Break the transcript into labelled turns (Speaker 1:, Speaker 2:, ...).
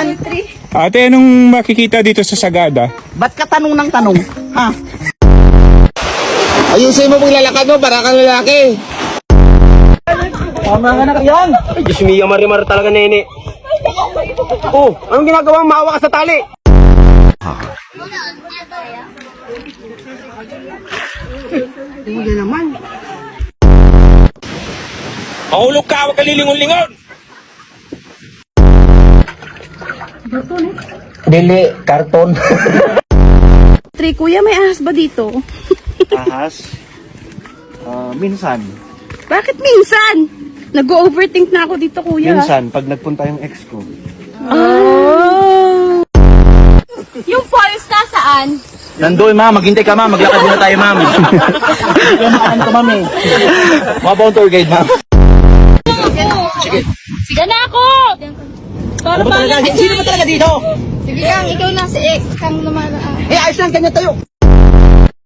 Speaker 1: naman.
Speaker 2: Ate, anong makikita dito sa Sagada?
Speaker 1: Ba't ka tanong ng tanong? Ha?
Speaker 3: Ayusin mo mong lalakad mo para kang lalaki.
Speaker 1: Tama nga na yan.
Speaker 3: Ay, Diyos mio, marimar talaga, nene. Oh, anong ginagawa? Maawa ka sa tali.
Speaker 1: Hindi naman.
Speaker 2: Mahulog ka, huwag ka lilingon-lingon!
Speaker 3: Dili, karton.
Speaker 4: Kuya, may ahas ba dito?
Speaker 5: Ahas? Minsan.
Speaker 4: Bakit minsan? Nag-overthink na ako dito, kuya.
Speaker 5: Minsan, pag nagpunta yung ex ko.
Speaker 4: Oh! Yung falls nasaan?
Speaker 5: Nandoy, ma'am. Maghintay ka, ma'am. Maglakad muna tayo, ma'am. Ano ka, ma'am, eh. Mga bawang tour guide, ma'am.
Speaker 4: Sige na ako! Para
Speaker 1: Sino ba talaga dito?
Speaker 4: Sige Kang, ikaw na si X. Kang lumalaan.
Speaker 1: Eh, ayos lang, ganyan tayo.